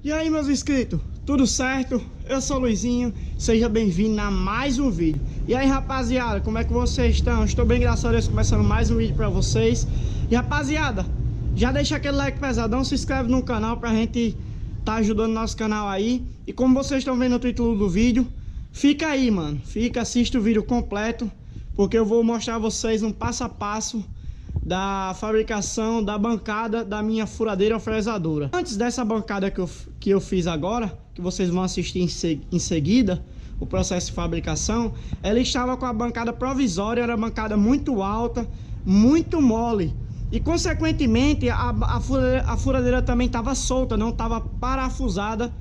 E aí, meus inscritos, tudo certo? Eu sou o Luizinho, seja bem-vindo a mais um vídeo. E aí, rapaziada, como é que vocês estão? Estou bem, graças a Deus, começando mais um vídeo pra vocês. E rapaziada, já deixa aquele like pesadão, se inscreve no canal pra gente tá ajudando nosso canal aí. E como vocês estão vendo no título do vídeo, fica aí, mano, assiste o vídeo completo, porque eu vou mostrar a vocês um passo a passo da fabricação da bancada da minha furadeira fresadora. Antes dessa bancada que eu fiz agora, que vocês vão assistir em seguida, o processo de fabricação, ela estava com a bancada provisória, era uma bancada muito alta, muito mole, e consequentemente a furadeira também estava solta, não estava parafusada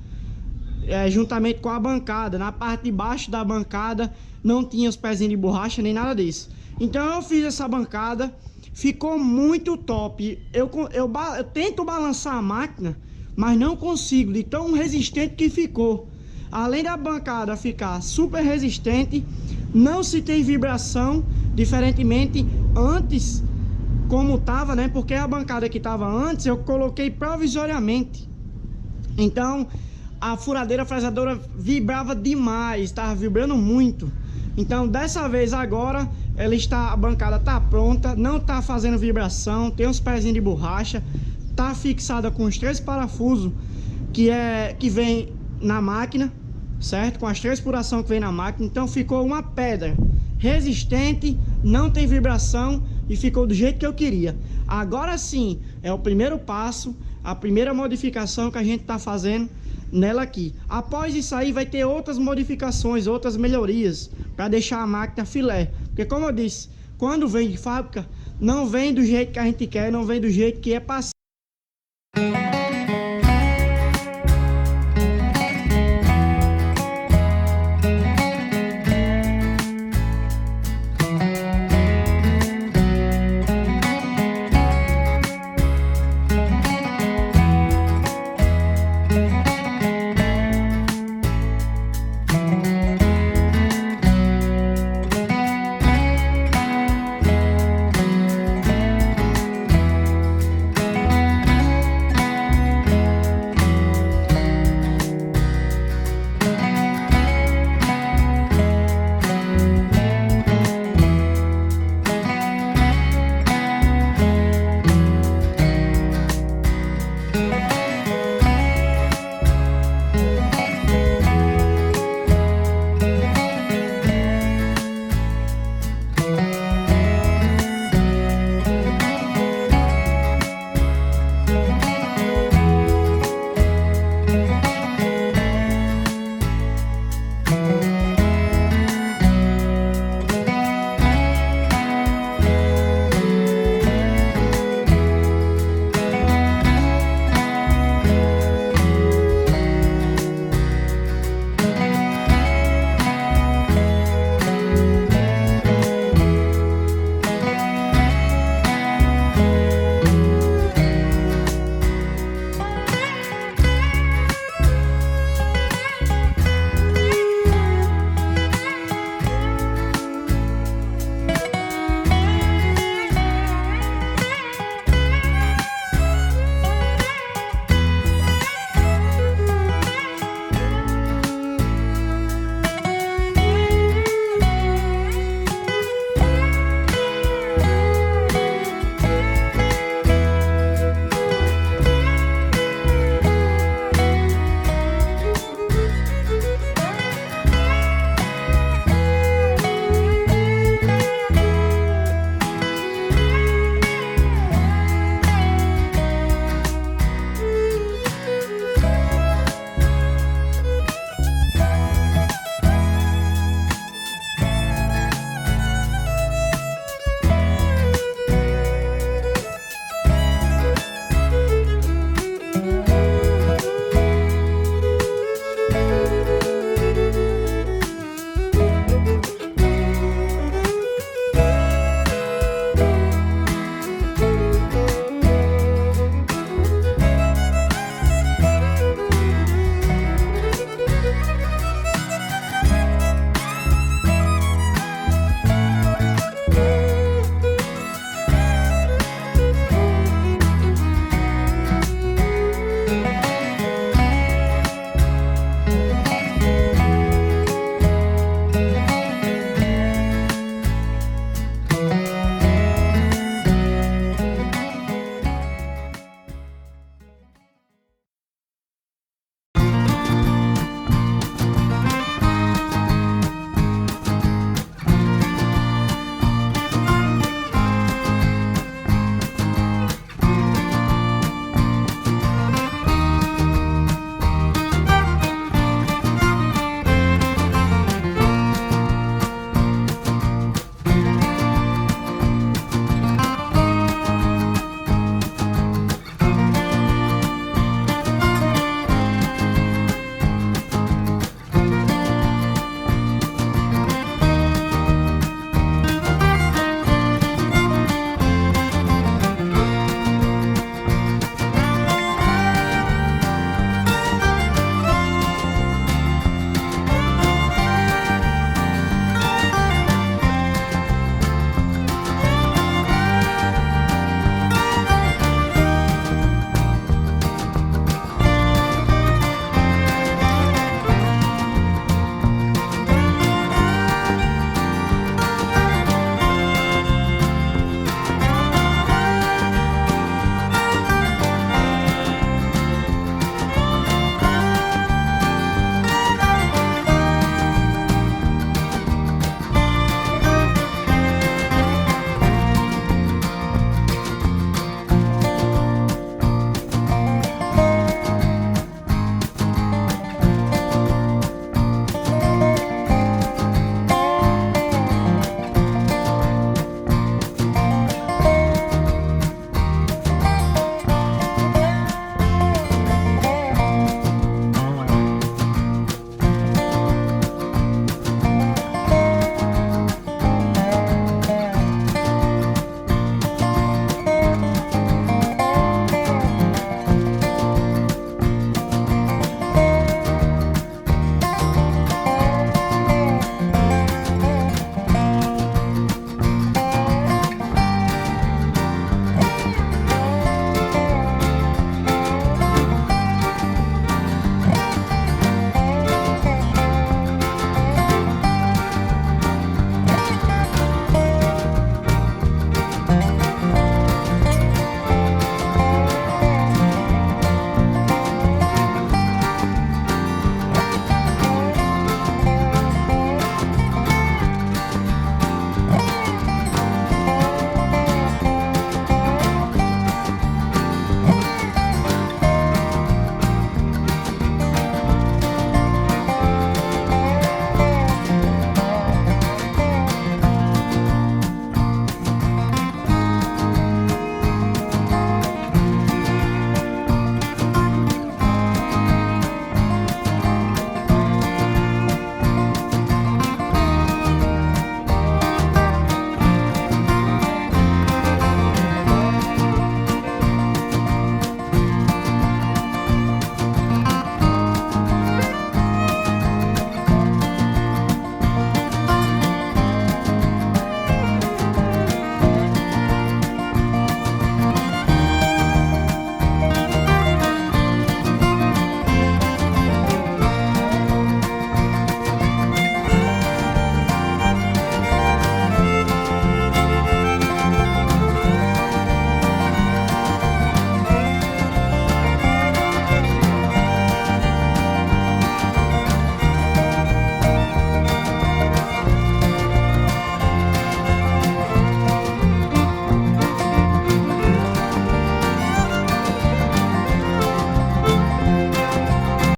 juntamente com a bancada. Na parte de baixo da bancada não tinha os pezinhos de borracha nem nada disso. Então eu fiz essa bancada, ficou muito top. Eu tento balançar a máquina, mas não consigo, de tão resistente que ficou. Além da bancada ficar super resistente, não se tem vibração, diferentemente antes como tava, né? Porque a bancada que tava antes eu coloquei provisoriamente. Então a furadeira fresadora vibrava demais, tava vibrando muito. Então dessa vez agora a bancada tá pronta, não tá fazendo vibração, tem uns pezinhos de borracha, tá fixada com os 3 parafusos que vem na máquina, certo? Com as 3 furações que vem na máquina. Então ficou uma pedra resistente, não tem vibração e ficou do jeito que eu queria. Agora sim, é o primeiro passo, a primeira modificação que a gente tá fazendo nela aqui. Após isso aí vai ter outras modificações, outras melhorias para deixar a máquina filé, porque como eu disse, quando vem de fábrica não vem do jeito que a gente quer, não vem do jeito que é passado.